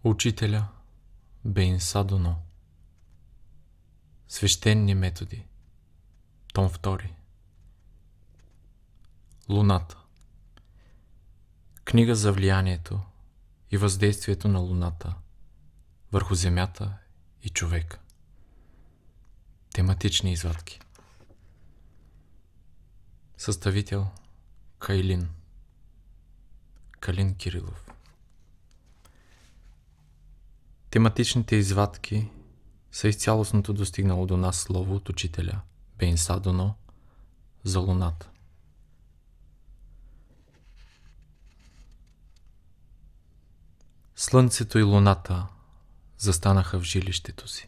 Учителя Бейнса Доно. Свещени методи. Том 2. Луната. Книга за влиянието и въздействието на Луната върху Земята и човека. Тематични извадки. Съставител Калин Кирилов. Тематичните извадки са изцялостното достигнало до нас слово от учителя Бейнса Доно за Луната. Слънцето и Луната застанаха в жилището си.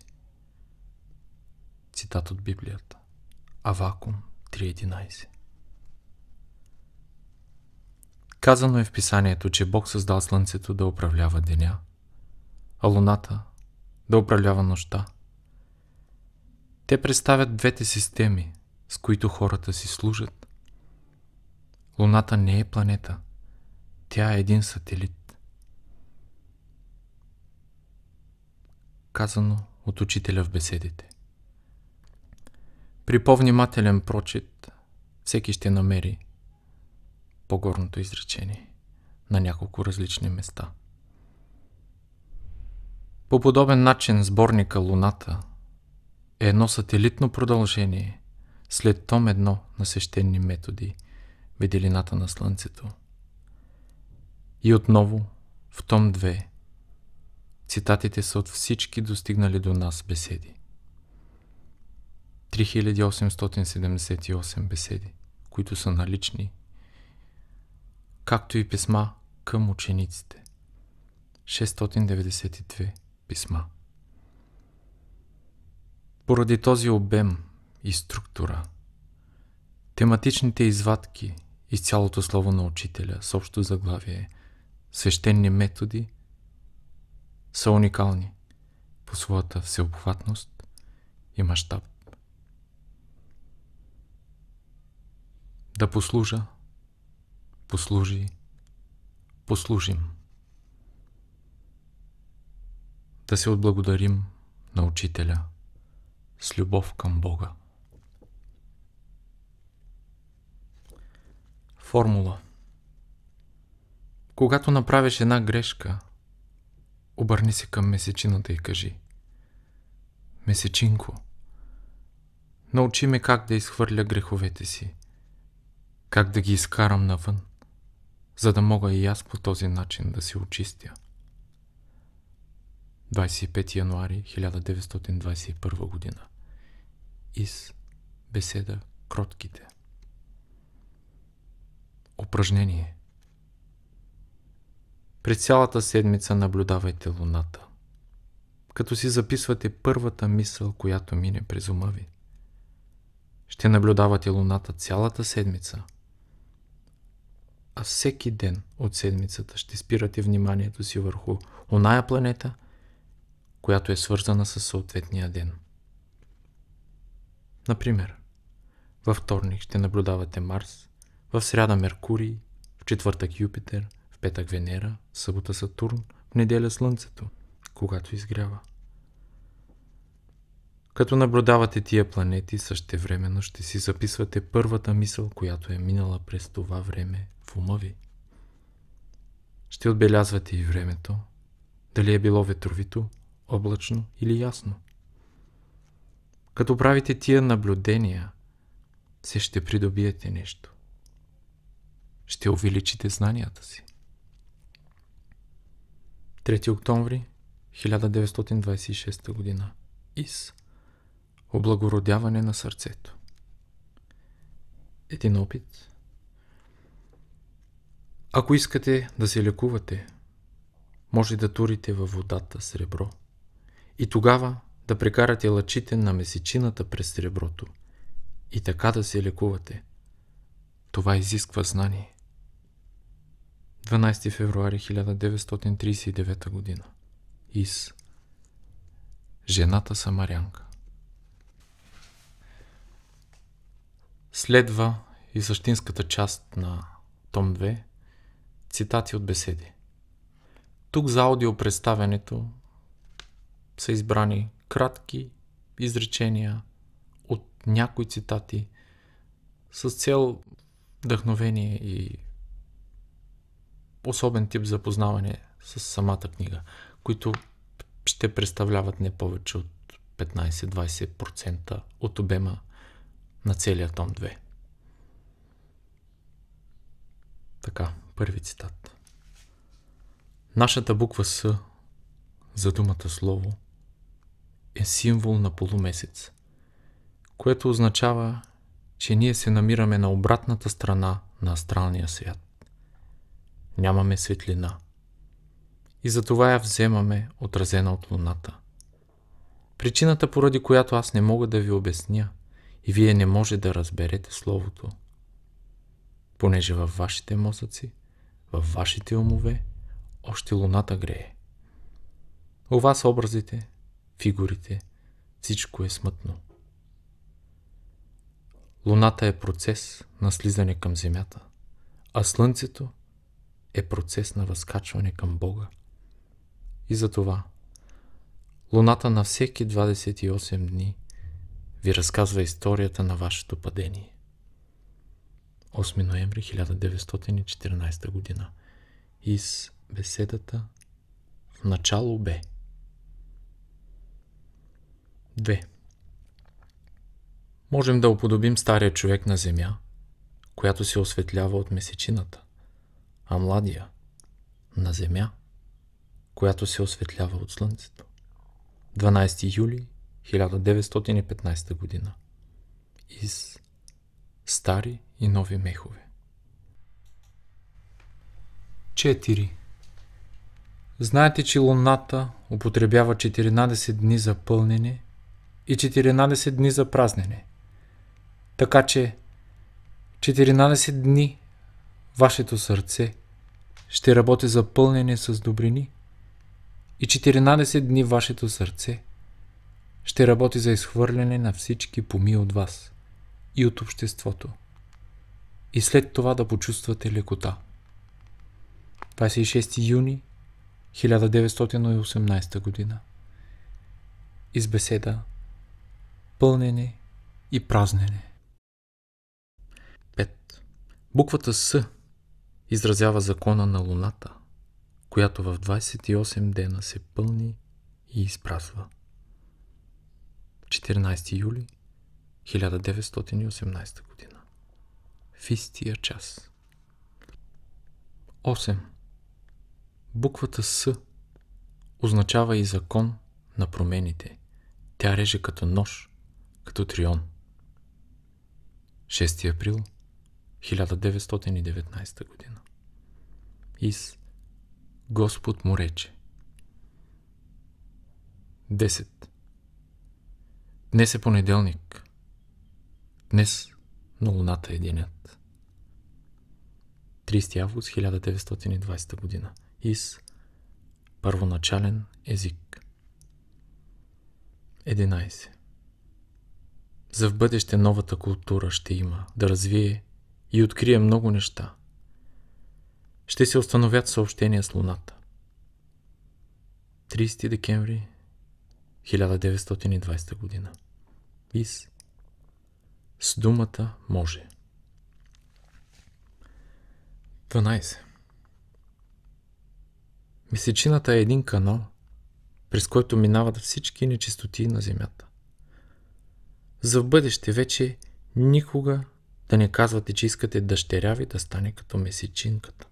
Цитат от Библията. Авакум 3.11. Казано е в писанието, че Бог създал Слънцето да управлява деня, а Луната да управлява нощта. Те представят двете системи, с които хората си служат. Луната не е планета, тя е един сателит. Казано от учителя в беседите. При по-внимателен прочит всеки ще намери по-горното изречение на няколко различни места. По подобен начин сборника Луната е едно сателитно продължение след том 1 на свещени методи Виделината на Слънцето. И отново в том 2 цитатите са от всички достигнали до нас беседи. 3878 беседи, които са налични, както и писма към учениците. 692 писма. Поради този обем и структура, тематичните извадки и цялото слово на учителя с общо заглавие свещени методи са уникални по своята всеобхватност и мащаб. Да послужа, послужи, послужим. Да се отблагодарим на учителя с любов към Бога. Формула. Когато направиш една грешка, обърни се към месечината и кажи: Месечинко, научи ме как да изхвърля греховете си, как да ги изкарам навън, за да мога и аз по този начин да се очистя. 25 януари 1921 година. Из беседа Кротките. Упражнение. През цялата седмица наблюдавайте Луната, като си записвате първата мисъл, която мине през ума ви. Ще наблюдавате Луната цялата седмица, а всеки ден от седмицата ще спирате вниманието си върху оная планета, която е свързана с съответния ден. Например, във вторник ще наблюдавате Марс, в сряда Меркурий, в четвъртък Юпитер, в петък Венера, в събота Сатурн, в неделя Слънцето, когато изгрява. Като наблюдавате тия планети, същевременно ще си записвате първата мисъл, която е минала през това време в ума ви. Ще отбелязвате и времето, дали е било ветровито, облачно или ясно. Като правите тия наблюдения, се ще придобиете нещо. Ще увеличите знанията си. 3 октомври 1926 година. Из облагородяване на сърцето. Един опит. Ако искате да се лекувате, може да турите във водата сребро и тогава да прекарате лъчите на месечината през среброто и така да се лекувате. Това изисква знание. 12 февруари 1939 година. Из жената самарянка. Следва и същинската част на том 2, цитати от беседи. Тук за аудиопредставянето са избрани кратки изречения от някои цитати с цел вдъхновение и особен тип запознаване с самата книга, които ще представляват не повече от 15-20% от обема на целия том 2. Така, първи цитат. Нашата буква С за думата слово е символ на полумесец, което означава, че ние се намираме на обратната страна на астралния свят. Нямаме светлина и затова я вземаме отразена от луната. Причината, поради която аз не мога да ви обясня и вие не може да разберете словото, понеже във вашите мозъци, във вашите умове, още луната грее. У вас образите, фигурите, всичко е смътно. Луната е процес на слизане към земята, а слънцето е процес на възкачване към Бога. И затова луната на всеки 28 дни ви разказва историята на вашето падение. 8 ноември 1914 година. Из беседата в начало бе. 2. Можем да уподобим стария човек на земя, която се осветлява от месечината, а младия на земя, която се осветлява от слънцето. 12 юли 1915 година. Из стари и нови мехове. 4. Знаете, че луната употребява 14 дни за пълнене и 14 дни за празнене. Така че 14 дни вашето сърце ще работи за пълнене с добрини и 14 дни вашето сърце ще работи за изхвърляне на всички помии от вас и от обществото. И след това да почувствате лекота. 26 юни 1918 година. Из беседа пълнене и празнене. 5. Буквата С изразява закона на луната, която в 28 дена се пълни и изпразва. 14 юли 1918 година. В истия час. 8. Буквата С означава и закон на промените. Тя реже като нож, като трион. 6 април 1919 година. Из Господ му рече. 10. Днес е понеделник. Днес на луната е денят. 30 август 1920 година. Из първоначален език. 11. За в бъдеще новата култура ще има да развие и открие много неща. Ще се установят съобщения с луната. 30 декември 1920 година. Из с думата може. 12. Месечината е един канал, през който минават всички нечистоти на земята. За в бъдеще вече никога да не казвате, че искате дъщеря ви да стане като месечинката.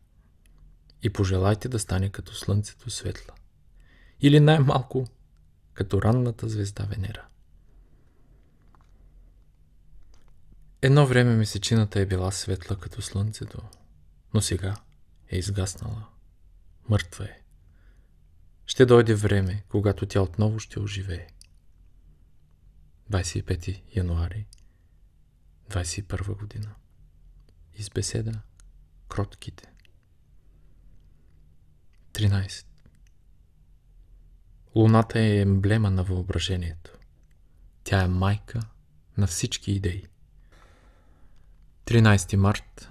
И пожелайте да стане като слънцето светла. Или най-малко като ранната звезда Венера. Едно време месечината е била светла като слънцето, но сега е изгаснала. Мъртва е. Ще дойде време, когато тя отново ще оживее. 25 януари 21 година. Из беседа Кротките. 13. Луната е емблема на въображението. Тя е майка на всички идеи. 13 март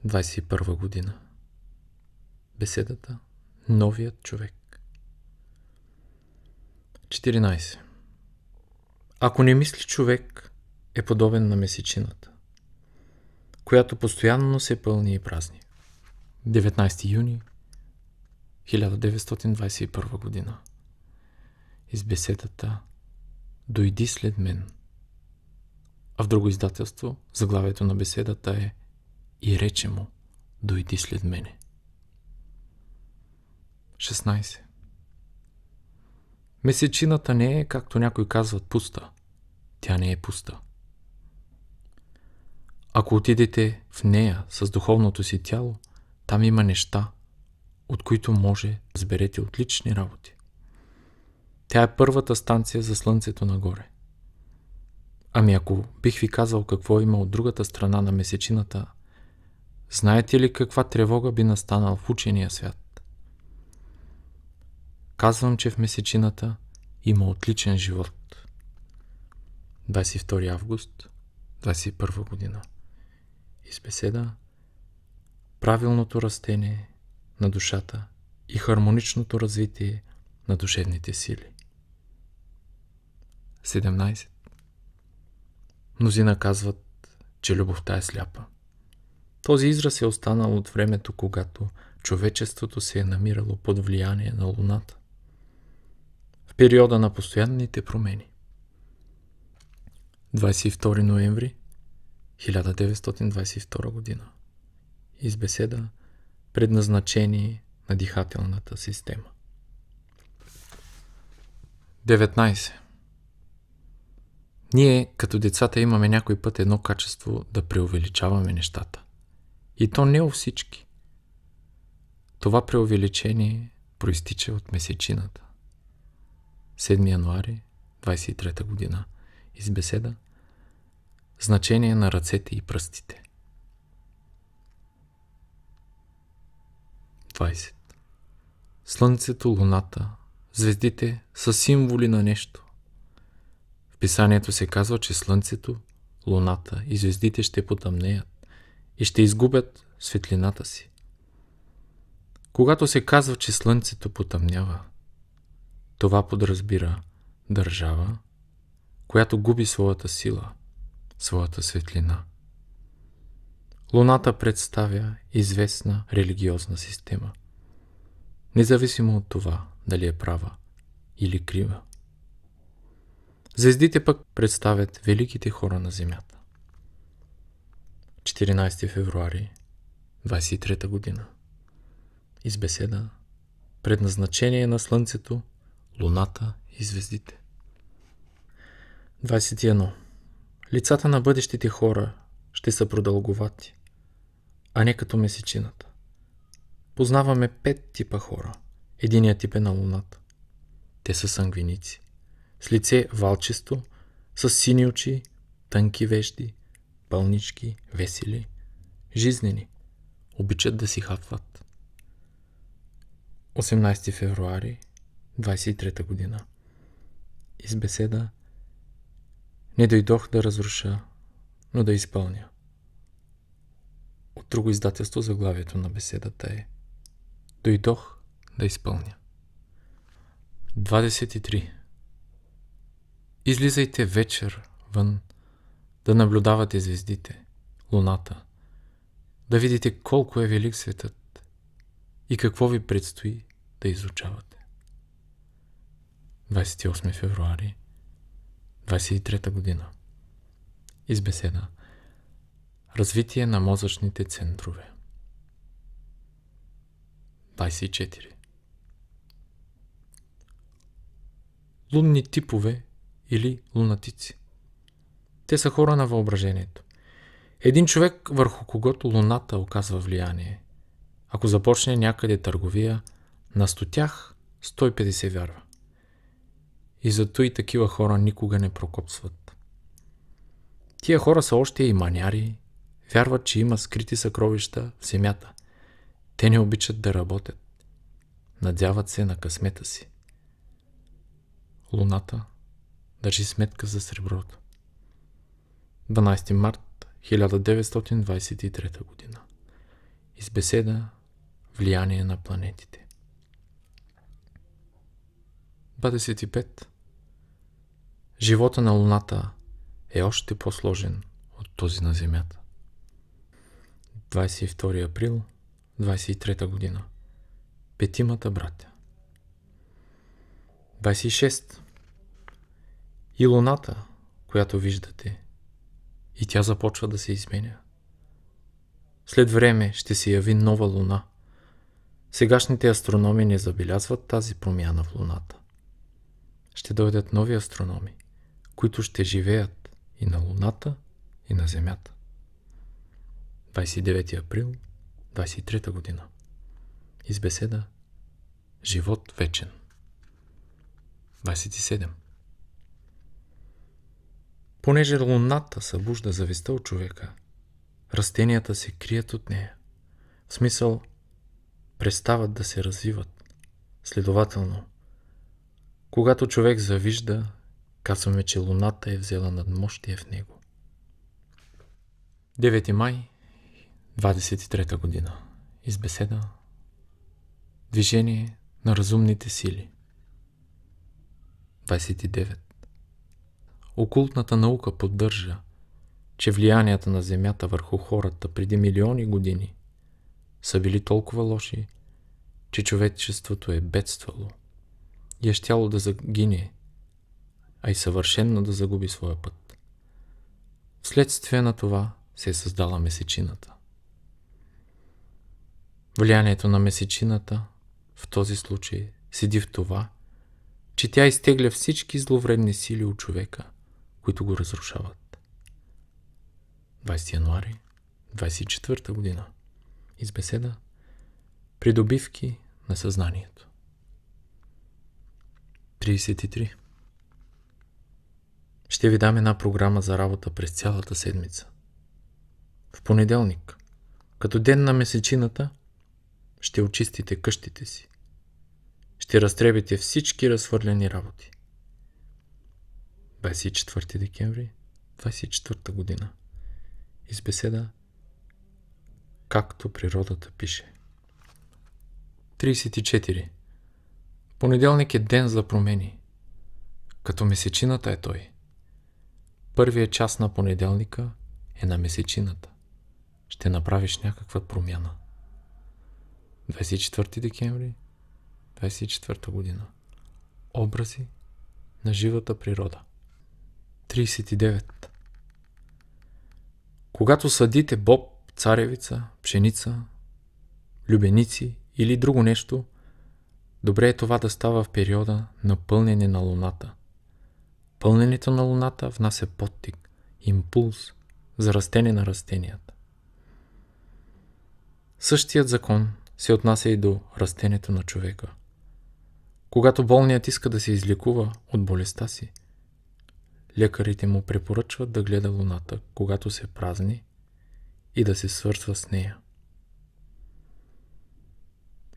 21 година. Беседата Новият човек. 14. Ако не мисли, човек е подобен на месечината, която постоянно се пълни и празни. 19 юни 1921 година. Из беседата "Дойди след мен", а в друго издателство заглавието на беседата е "И рече му: дойди след мене". 16. Месечината не е, както някои казват, пуста. Тя не е пуста. Ако отидете в нея с духовното си тяло, там има неща, от които може да разберете отлични работи. Тя е първата станция за слънцето нагоре. Ами ако бих ви казал какво има от другата страна на месечината, знаете ли каква тревога би настанал в учения свят? Казвам, че в месечината има отличен живот. 22 август 21 година. Из беседа "Правилното растение на душата и хармоничното развитие на душевните сили". 17. Мнозина казват, че любовта е сляпа. Този израз е останал от времето, когато човечеството се е намирало под влияние на Луната, в периода на постоянните промени. 22 ноември 1922 година. Из беседа "Предназначение на дихателната система". 19. Ние, като децата, имаме някой път едно качество да преувеличаваме нещата. И то не у всички. Това преувеличение проистича от месечината. 7 януари 23 година. Из беседа "Значение на ръцете и пръстите". 20. Слънцето, луната, звездите са символи на нещо. В писанието се казва, че слънцето, луната и звездите ще потъмнеят и ще изгубят светлината си. Когато се казва, че слънцето потъмнява, това подразбира държава, която губи своята сила, своята светлина. Луната представя известна религиозна система, независимо от това дали е права или крива. Звездите пък представят великите хора на Земята. 14 февруари 23 година. Из беседа "Предназначение на Слънцето, Луната и звездите". 21. Лицата на бъдещите хора ще са продълговати, а не като месечината. Познаваме 5 типа хора. Единият тип е на Луната. Те са сангвиници, с лице валчесто, с сини очи, тънки вежди, пълнички, весели, жизнени, обичат да си хапват. 18 февруари 23 година. Из беседа "Не дойдох да разруша, но да изпълня". От друго издателство заглавието на беседата е "Дойдох да изпълня". 23. Излизайте вечер вън да наблюдавате звездите, луната, да видите колко е велик светът и какво ви предстои да изучавате. 28 февруари 23 година. Из беседа "Развитие на мозъчните центрове". 24. Лунни типове или лунатици. Те са хора на въображението. Един човек, върху когото луната оказва влияние. Ако започне някъде търговия, на 100 тях 150 вярва. И зато и такива хора никога не прокопсват. Тия хора са още и маняри, вярват, че има скрити съкровища в земята. Те не обичат да работят. Надяват се на късмета си. Луната държи сметка за среброто. 12 март 1923 година. Из беседа "Влияние на планетите". 25. Живота на Луната е още по-сложен от този на Земята. 22 април 23 година. Петимата братя. 26. И Луната, която виждате, и тя започва да се изменя. След време ще се яви нова Луна. Сегашните астрономи не забелязват тази промяна в Луната. Ще дойдат нови астрономи, които ще живеят и на Луната, и на Земята. 29 април 23 година. Избеседа Живот вечен. 27. Понеже Луната събужда завистта от човека, растенията се крият от нея. В смисъл, престават да се развиват. Следователно, когато човек завижда, казваме, че Луната е взела надмощие в него. 9 май 23 година. Избеседа Движение на разумните сили. 29. Окултната наука поддържа, че влиянията на Земята върху хората преди милиони години са били толкова лоши, че човечеството е бедствало и е щяло да загине, а и съвършенно да загуби своя път. Вследствие на това се е създала месечината. Влиянието на месечината в този случай седи в това, че тя изтегля всички зловредни сили от човека, които го разрушават. 20 януари 24 година. Избеседа Придобивки на съзнанието. 33. Ще ви дам една програма за работа през цялата седмица. В понеделник, като ден на месечината, ще очистите къщите си. Ще разтребите всички разхвърлени работи. 24 декември 24 година. Избеседа Както природата пише. 34. Понеделник е ден за промени. Като месечината е той. Първият час на понеделника е на месечината. Ще направиш някаква промяна. 24 декември 24 година. Образи на живата природа. 39. Когато съдите боб, царевица, пшеница, любеници или друго нещо, добре е това да става в периода на пълнене на Луната. Пълненето на Луната внася подтик, импулс за растене на растенията. Същият закон се отнася и до растението на човека. Когато болният иска да се излекува от болестта си, лекарите му препоръчват да гледа Луната, когато се празни, и да се свързва с нея.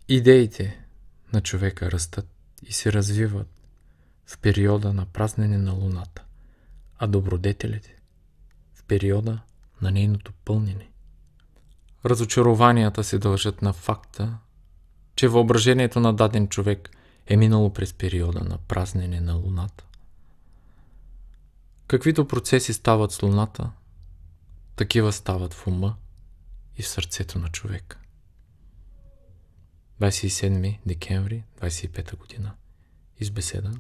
Идеите на човека растат и се развиват в периода на празнене на Луната, а добродетелите в периода на нейното пълнене. Разочарованията се дължат на факта, че въображението на даден човек е минало през периода на празнене на Луната. Каквито процеси стават с Луната, такива стават в ума и в сърцето на човека. 27 декември 25 година. Избеседа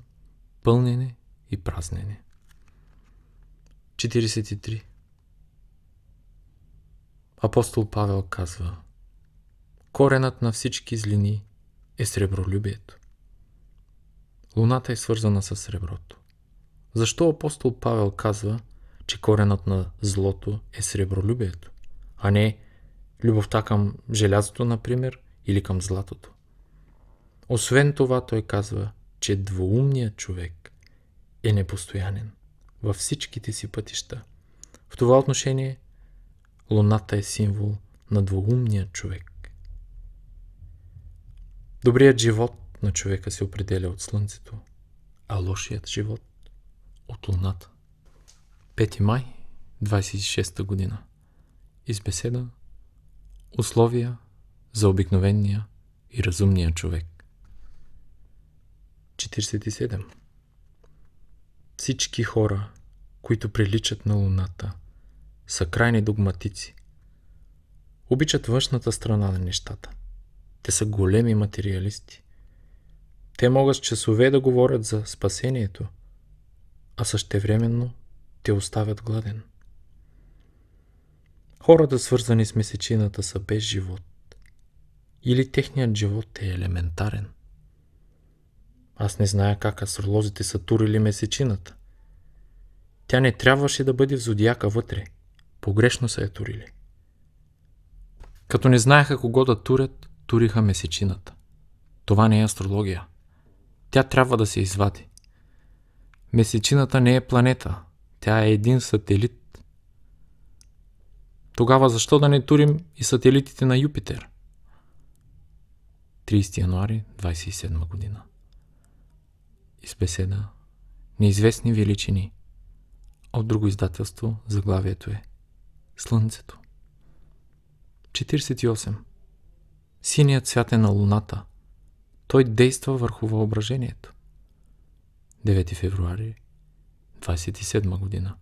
Пълнене и празнене. 43. Апостол Павел казва: коренът на всички злини е сребролюбието. Луната е свързана с среброто. Защо апостол Павел казва, че коренът на злото е сребролюбието, а не любовта към желязото, например, или към златото? Освен това, той казва, че двоумният човек е непостоянен във всичките си пътища. В това отношение Луната е символ на двоумния човек. Добрият живот на човека се определя от Слънцето, а лошият живот от Луната. 5 май 26 година. Избеседа Условия за обикновения и разумния човек. 47. Всички хора, които приличат на Луната, са крайни догматици. Обичат външната страна на нещата. Те са големи материалисти. Те могат с часове да говорят за спасението, а същевременно те оставят гладен. Хората, свързани с месечината, са без живот. Или техният живот е елементарен. Аз не зная как астролозите са турили месечината. Тя не трябваше да бъде в зодиака вътре. Погрешно са я турили. Като не знаеха кого да турят, туриха месечината. Това не е астрология. Тя трябва да се извади. Месечината не е планета. Тя е един сателит. Тогава защо да не турим и сателитите на Юпитер? 30 януари 27 година. Из беседа Неизвестни величини. От друго издателство заглавието е Слънцето. 48. Синият цвят е на Луната. Той действа върху въображението. 9 февруари 27 година.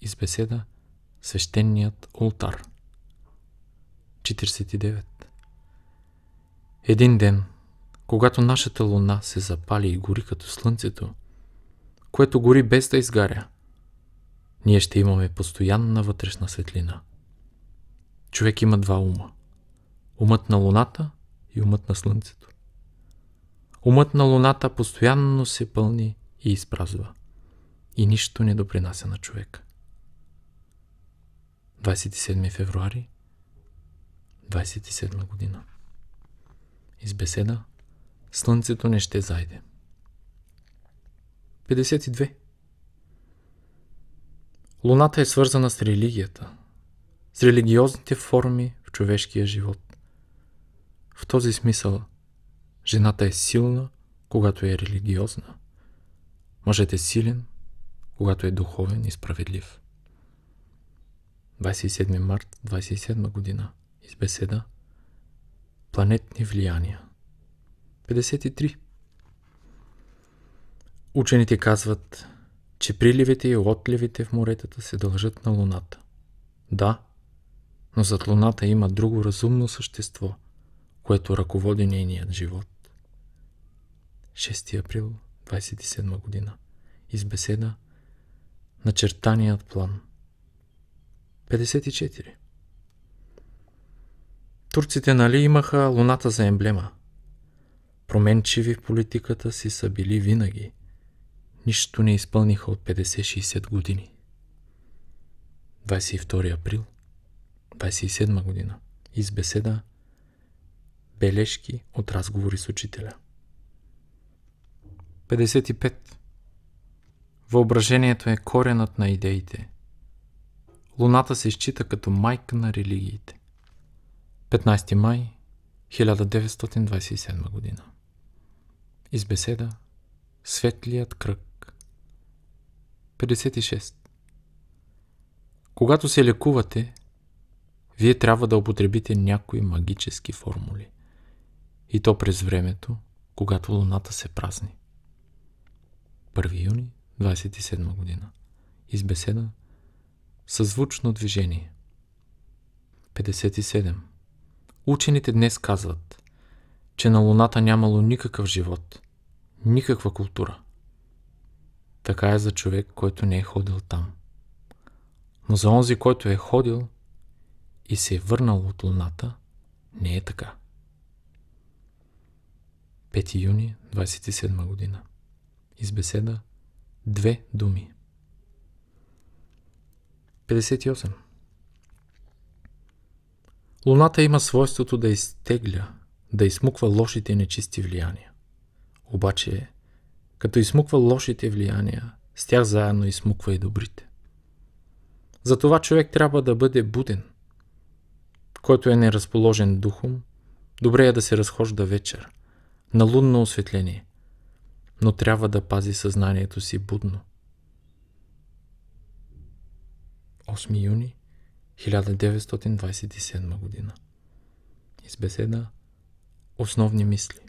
Из беседа Свещеният ултар. 49. Един ден, когато нашата Луна се запали и гори като Слънцето, което гори без да изгаря, ние ще имаме постоянна вътрешна светлина. Човек има два ума. Умът на Луната и умът на Слънцето. Умът на Луната постоянно се пълни и изпразва и нищо не допринася на човека. 27 февруари 27 година. Из беседа Слънцето не ще зайде. 52. Луната е свързана с религията, с религиозните форми в човешкия живот. В този смисъл жената е силна, когато е религиозна. Мъжът е силен, когато е духовен и справедлив. 27 март 27 година. Из беседа Планетни влияния. 53. Учените казват, че приливите и отливите в моретата се дължат на Луната. Да, но зад Луната има друго разумно същество, което ръководи нейният живот. 6 април 27 година. Из беседа Начертаният план. 54. Турците нали имаха Луната за емблема? Променчиви в политиката си са били винаги. Нищо не изпълниха от 50-60 години. 22 април 27 година. Из беседа Бележки от разговори с учителя. 55. Въображението е коренът на идеите. Луната се счита като майка на религиите. 15 май 1927 година. Из беседа Светлият кръг. 56. Когато се лекувате, вие трябва да употребите някои магически формули. И то през времето, когато Луната се празни. 1 юни 27 година. Из беседа Съзвучно движение. 57. Учените днес казват, че на Луната нямало никакъв живот, никаква култура. Така е за човек, който не е ходил там. Но за онзи, който е ходил и се е върнал от Луната, не е така. 5 юни 27 година. Из беседа Две думи. 58. Луната има свойството да изтегля, да изсмуква лошите и нечисти влияния. Обаче, като изсмуква лошите влияния, с тях заедно изсмуква и добрите. Затова човек трябва да бъде буден. Който е неразположен духом, добре е да се разхожда вечер, на лунно осветление, но трябва да пази съзнанието си будно. 8 юни 1927 година. Из беседа Основни мисли.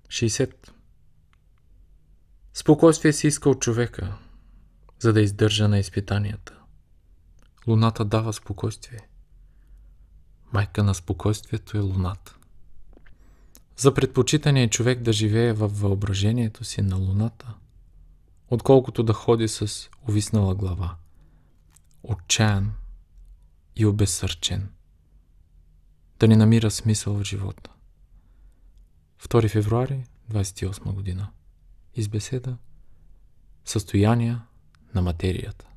60. Спокойствие се иска от човека, за да издържа на изпитанията. Луната дава спокойствие. Майка на спокойствието е Луната. За предпочитане е човек да живее във въображението си на Луната, отколкото да ходи с увиснала глава, отчаян и обезсърчен, да не намира смисъл в живота. 2 февруари 28 година. Из беседа Състояния на материята.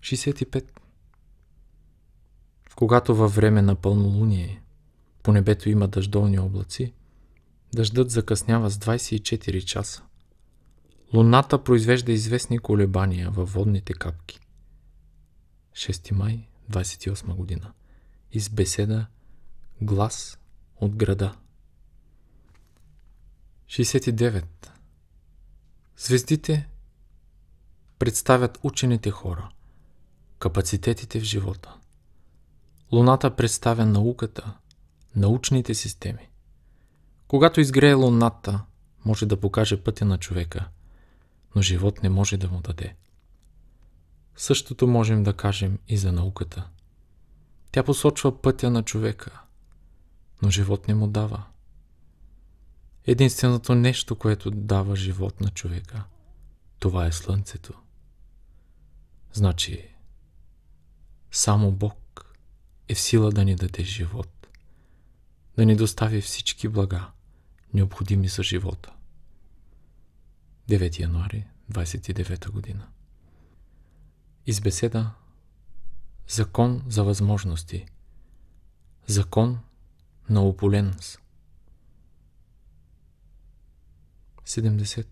65. Когато във време на пълнолуние по небето има дъждовни облаци, дъждът закъснява с 24 часа. Луната произвежда известни колебания във водните капки. 6 май 28 година. Из беседа Глас от града. 69. Звездите представят учените хора, капацитетите в живота. Луната представя науката, научните системи. Когато изгрее Луната, може да покаже пътя на човека, но живот не може да му даде. Същото можем да кажем и за науката. Тя посочва пътя на човека, но живот не му дава. Единственото нещо, което дава живот на човека, това е Слънцето. Значи, само Бог е в сила да ни даде живот, да ни достави всички блага, необходими за живота. 9 януари 29 година. Из беседа Закон за възможности. Закон на опуленс. 70.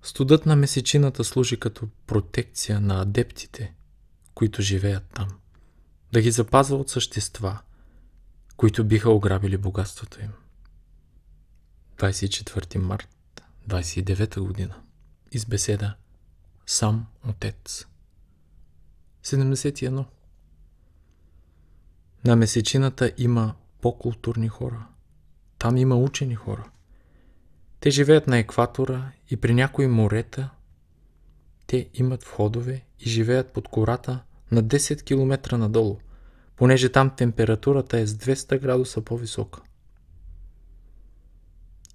Студът на месечината служи като протекция на адептите, които живеят там, да ги запазва от същества, които биха ограбили богатството им. 24 март 29 година. Из беседа Сам Отец. 71. На месечината има по-културни хора. Там има учени хора. Те живеят на екватора и при някои морета те имат входове и живеят под кората на 10 км надолу, понеже там температурата е с 200 градуса по-висока.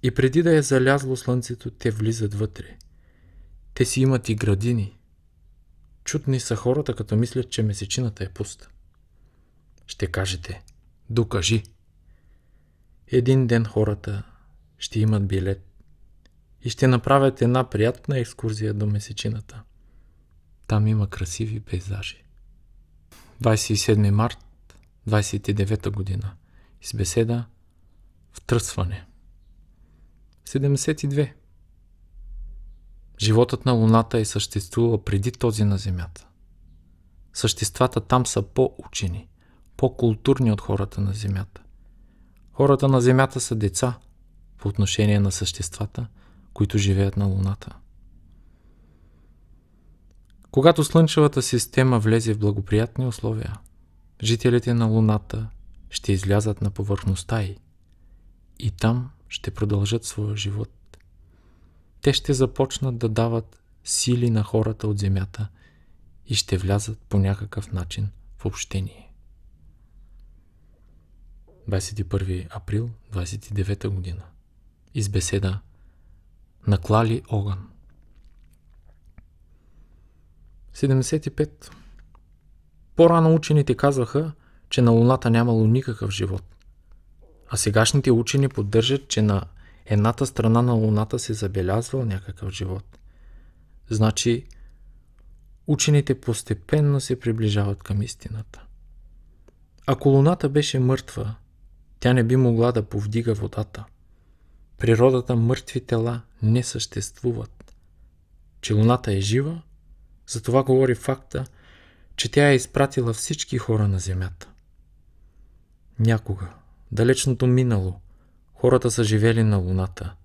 И преди да е залязло слънцето, те влизат вътре. Те си имат и градини. Чудни са хората, като мислят, че месечината е пуста. Ще кажете, докажи. Един ден хората ще имат билет и ще направят една приятна екскурзия до месечината. Там има красиви пейзажи. 27 март 29 година. Из беседа Втръсване. 72. Животът на Луната е съществувал преди този на Земята. Съществата там са по-учени, по-културни от хората на Земята. Хората на Земята са деца по отношение на съществата, които живеят на Луната. Когато Слънчевата система влезе в благоприятни условия, жителите на Луната ще излязат на повърхността й и там ще продължат своя живот. Те ще започнат да дават сили на хората от Земята и ще влязат по някакъв начин в общение. 21 април 29 година. Из беседа Наклали огън. 75. По-рано учените казваха, че на Луната нямало никакъв живот. А сегашните учени поддържат, че на едната страна на Луната се забелязвал някакъв живот. Значи, учените постепенно се приближават към истината. Ако Луната беше мъртва, тя не би могла да повдига водата. Природата мъртви тела не съществуват. Че Луната е жива, за това говори факта, че тя е изпратила всички хора на Земята. Някога, далечното минало, хората са живели на Луната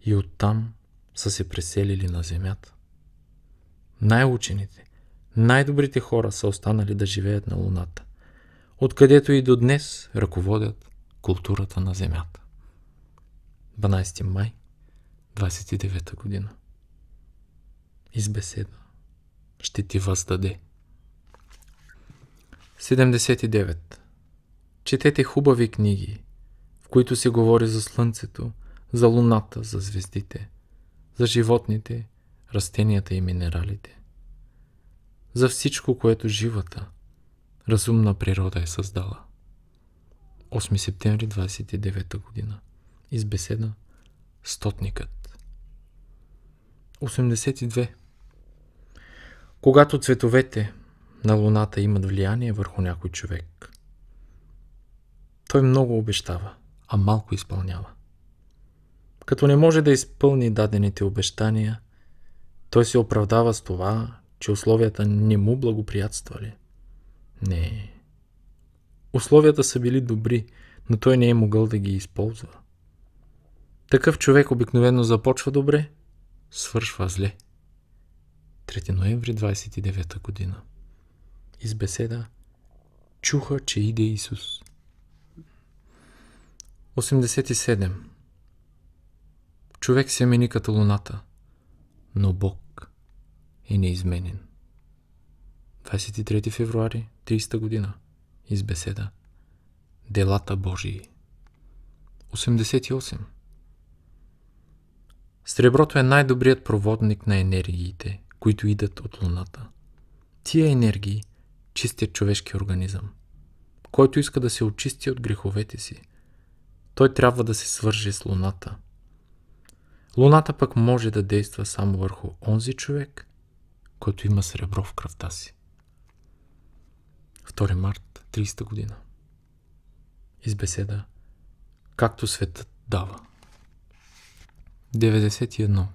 и оттам са се преселили на Земята. Най-учените, най-добрите хора са останали да живеят на Луната, откъдето и до днес ръководят културата на Земята. 12 май 29 година. Избеседа. Ще ти въздаде. 79. Четете хубави книги, в които се говори за слънцето, за луната, за звездите, за животните, растенията и минералите. За всичко, което живата, разумна природа е създала. 8 септември 29 година. Избеседа. Стотникът. 82. Когато цветовете на луната имат влияние върху някой човек, той много обещава, а малко изпълнява. Като не може да изпълни дадените обещания, той се оправдава с това, че условията не му благоприятствали. Не. Условията са били добри, но той не е могъл да ги използва. Такъв човек обикновено започва добре, свършва зле. 3 ноември 29 година. Избеседа. Чуха, че иде Исус. 87. Човек се мени като луната, но Бог е неизменен. 23 февруари 30 година. Избеседа. Делата Божии. 88. Среброто е най-добрият проводник на енергиите, които идат от луната. Тия енергии чистят човешки организъм. Който иска да се очисти от греховете си, той трябва да се свърже с луната. Луната пък може да действа само върху онзи човек, който има сребро в кръвта си. 2 март 30 година. Избеседа. Както светът дава. 91.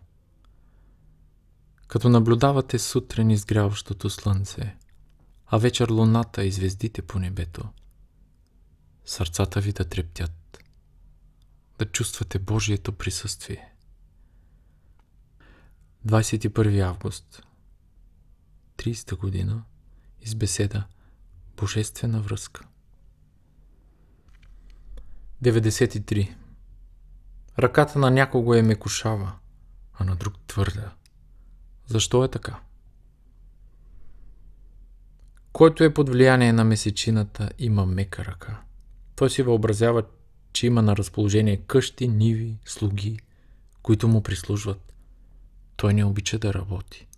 Като наблюдавате сутрин изгряващото слънце, а вечер луната и звездите по небето, сърцата ви да трептят, да чувствате Божието присъствие. 21 август 30 година. Избеседа. Божествена връзка. 93. Ръката на някого е мекушава, а на друг твърда. Защо е така? Който е под влияние на месечината, има мека ръка. Той си въобразява, че има на разположение къщи, ниви, слуги, които му прислужват. Той не обича да работи.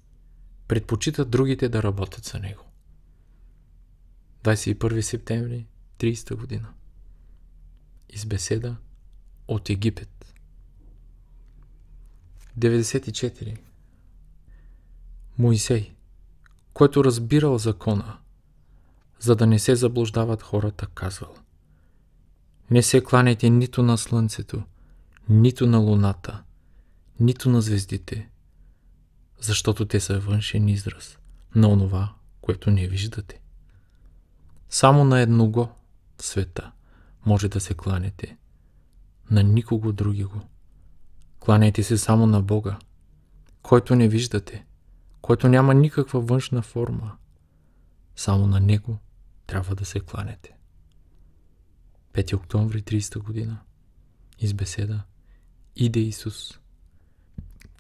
Предпочита другите да работят за него. 21 септември 30 година. Избеседа от Египет. 94. Моисей, който разбирал закона, за да не се заблуждават хората, казвал: не се кланяйте нито на слънцето, нито на луната, нито на звездите, защото те са външен израз на онова, което не виждате. Само на едного в света може да се кланяте, на никого другиго. Кланяйте се само на Бога, който не виждате, който няма никаква външна форма. Само на Него трябва да се кланяте. 5 октомври 30 година. Избеседа. Иде Исус.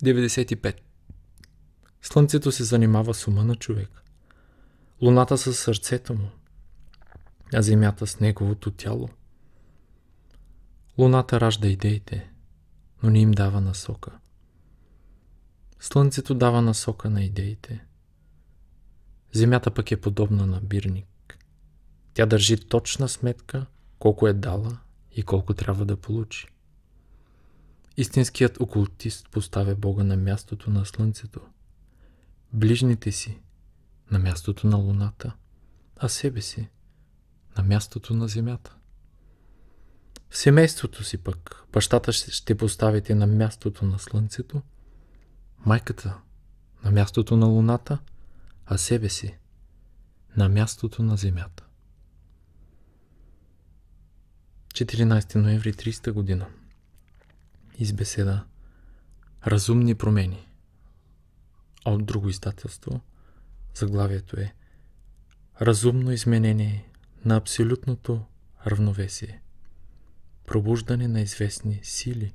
95. Слънцето се занимава с ума на човека, луната с сърцето му, а земята с неговото тяло. Луната ражда идеите, но не им дава насока. Слънцето дава насока на идеите. Земята пък е подобна на бирник. Тя държи точна сметка колко е дала и колко трябва да получи. Истинският окултист поставя Бога на мястото на слънцето, ближните си на мястото на луната, а себе си на мястото на земята. В семейството си пък бащата ще поставите на мястото на слънцето, майката на мястото на луната, а себе си на мястото на земята. 14 ноември 30 година. Избеседа. Разумни промени. От друго издателство. Заглавието е Разумно изменение на абсолютното равновесие. Пробуждане на известни сили.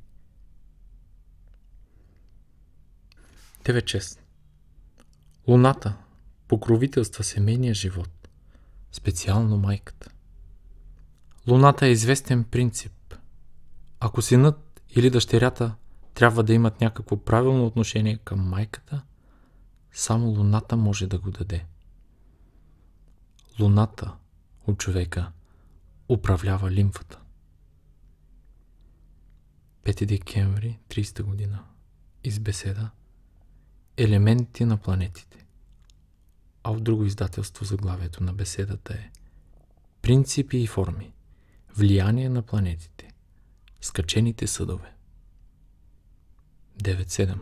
9.6. Луната покровителства семейния живот, специално майката. Луната е известен принцип. Ако синът или дъщерята трябва да имат някакво правилно отношение към майката, само Луната може да го даде. Луната от човека управлява лимфата. 5 декември 30 година. Из беседа Елементи на планетите. А от друго издателство заглавието на беседата е Принципи и форми. Влияние на планетите. Скачените съдове. 9.7.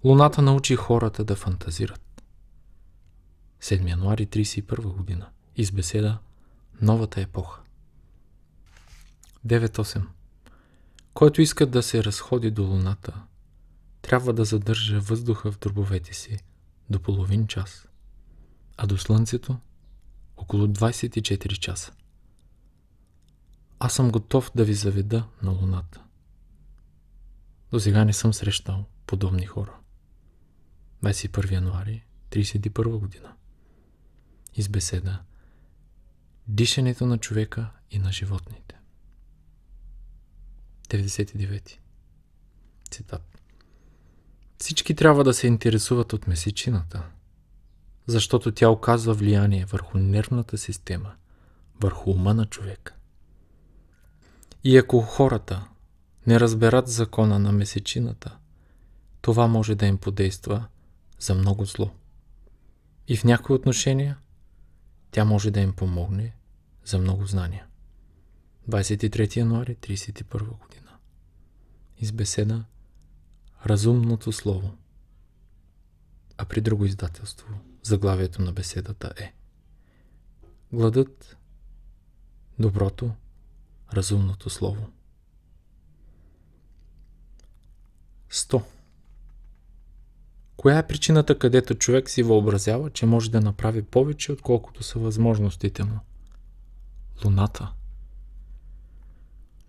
Луната научи хората да фантазират. 7 януари 31 година. Из беседа Новата епоха. 9.8. Който иска да се разходи до Луната, трябва да задържа въздуха в дробовете си до половин час, а до Слънцето около 24 часа. Аз съм готов да ви заведа на Луната. До сега не съм срещал подобни хора. 21 януари 31 година. Из беседа Дишането на човека и на животните. 99. Цитат. Всички трябва да се интересуват от месечината, защото тя оказва влияние върху нервната система, върху ума на човека. И ако хората не разберат закона на месечината, това може да им подейства за много зло. И в някои отношения тя може да им помогне за много знания. 23 януари 31 година. Из беседа Разумното слово. А при друго издателство заглавието на беседата е Гладът, доброто, разумното слово. 100. Коя е причината, където човек си въобразява, че може да направи повече, отколкото са възможностите му? Луната.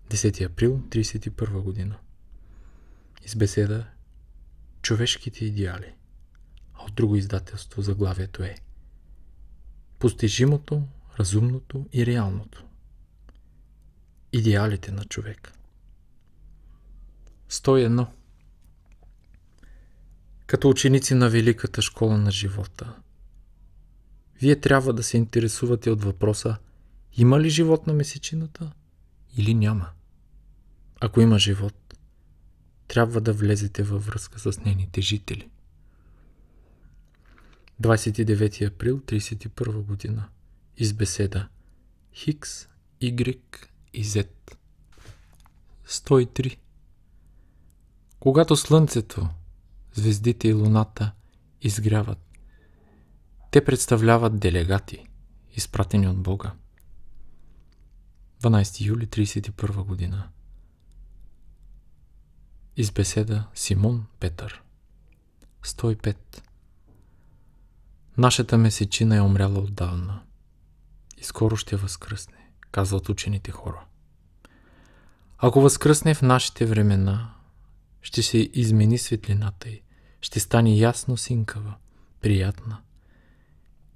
10 април 31 година. Из беседа Човешките идеали. А от друго издателство заглавието е Постижимото, разумното и реалното. Идеалите на човека. 101. Като ученици на Великата школа на живота, вие трябва да се интересувате от въпроса: има ли живот на месечината или няма? Ако има живот, трябва да влезете във връзка с нейните жители. 29 април 31 година. Из беседа Хикс, Y и Z. 103. Когато Слънцето, звездите и Луната изгряват, те представляват делегати, изпратени от Бога. 12 юли 31 година. Из беседа Симон Петър. 105. Нашата месечина е умряла отдавна и скоро ще възкръсне, казват учените хора. Ако възкръсне в нашите времена, ще се измени светлината й, ще стане ясно синкава, приятна.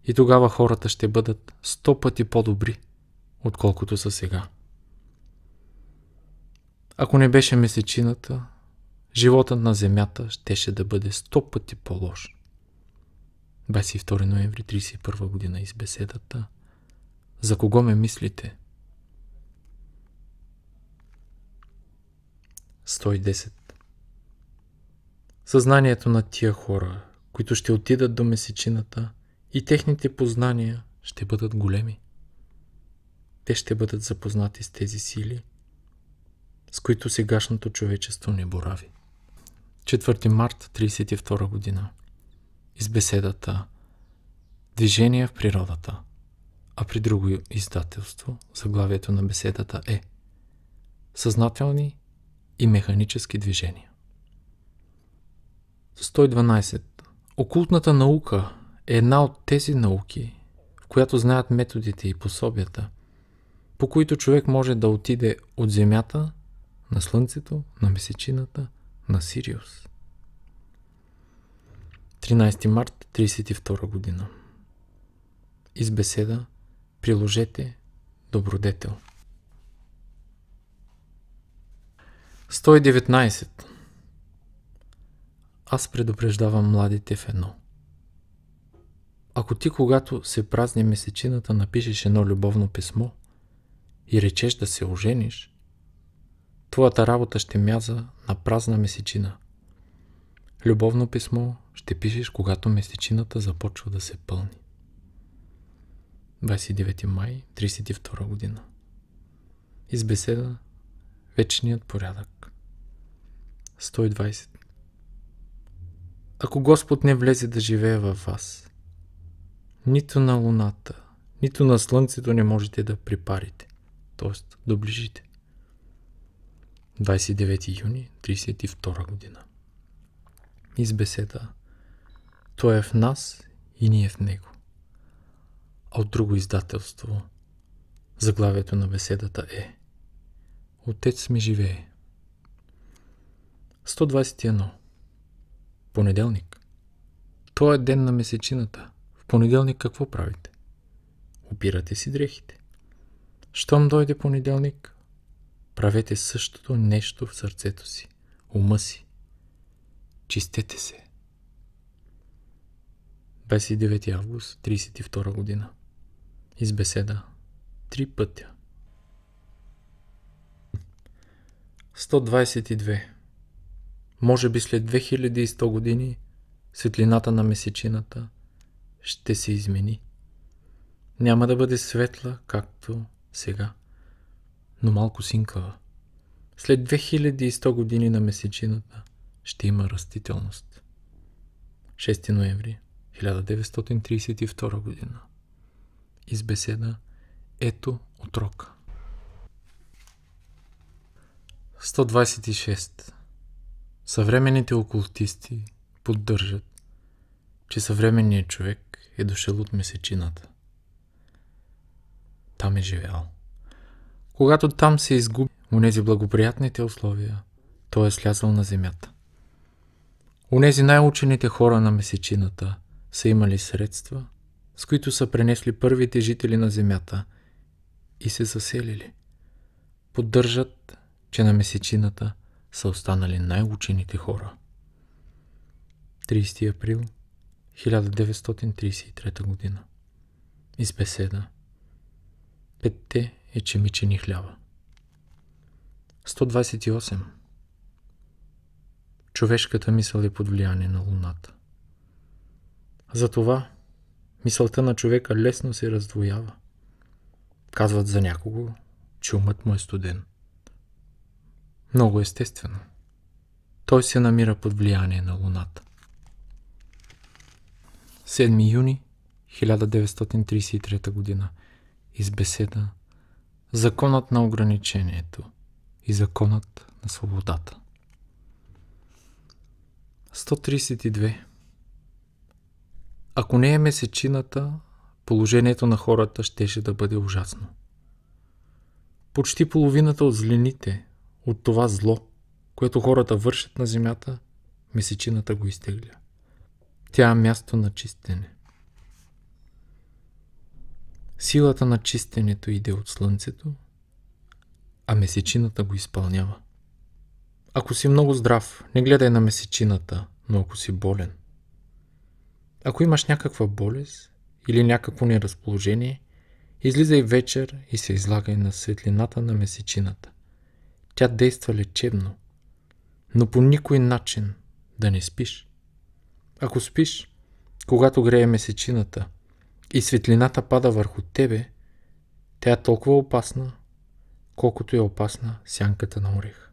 И тогава хората ще бъдат 100 пъти по-добри, отколкото са сега. Ако не беше месечината, животът на земята щеше да бъде 100 пъти по-лош. 22 ноември 31 година. Из беседата За кого ме мислите? 110. Съзнанието на тия хора, които ще отидат до месечината, и техните познания ще бъдат големи. Те ще бъдат запознати с тези сили, с които сегашното човечество не борави. 4 март 32 година. Из беседата Движение в природата, а при друго издателство заглавието на беседата е Съзнателни и механически движения. 112. Окултната наука е една от тези науки, в която знаят методите и пособията, по които човек може да отиде от Земята на Слънцето, на месечината, на Сириус. 13 март 32 година. Из беседа приложете добродетел. 119. Аз предупреждавам младите в едно. Ако ти, когато се празни месечината, напишеш едно любовно писмо и речеш да се ожениш, твоята работа ще мяза на празна месечина. Любовно писмо ще пишеш, когато месечината започва да се пълни. 29 май 32 година. Из беседа вечният порядък. 120. Ако Господ не влезе да живее във вас, нито на луната, нито на слънцето не можете да припарите, т.е. доближите. 29 юни 32 година. Из беседа. Той е в нас и ние в него. А от друго издателство заглавието на беседата е Отец ми живее. 121. Понеделник. То е ден на месечината. В понеделник какво правите? Опирате си дрехите. Щом дойде понеделник, правете същото нещо в сърцето си, ума си. Чистете се. 29 август 32 година. Из беседа 3 пътя. 122. Може би след 2100 години светлината на месечината ще се измени. Няма да бъде светла, както сега, но малко синкава. След 2100 години на месечината ще има растителност. 6 ноември 1932 година. Из беседа Ето отрока. 126. Съвременните окултисти поддържат, че съвременният човек е дошъл от месечината. Там е живял. Когато там се изгуби онези благоприятните условия, той е слязал на земята. Онези най-учените хора на месечината са имали средства, с които са пренесли първите жители на земята и се заселили. Поддържат, че на месечината са останали най-учените хора. 30 април 1933 година. Из беседа. Петте ечемичени хляба. 128. Човешката мисъл е под влияние на луната. Затова мисълта на човека лесно се раздвоява. Казват за някого, че умът му е студен. Много естествено. Той се намира под влияние на луната. 7 юни 1933 година. Из беседа Законът на ограничението и законът на свободата. 132. Ако не е месечината, положението на хората щеше да бъде ужасно. Почти половината от злените, от това зло, което хората вършат на земята, месечината го изтегля. Тя е място на чистене. Силата на чистенето иде от слънцето, а месечината го изпълнява. Ако си много здрав, не гледай на месечината, но ако си болен. Ако имаш някаква болест или някакво неразположение, излизай вечер и се излагай на светлината на месечината. Тя действа лечебно, но по никой начин да не спиш. Ако спиш, когато грее месечината и светлината пада върху тебе, тя е толкова опасна, колкото е опасна сянката на орех.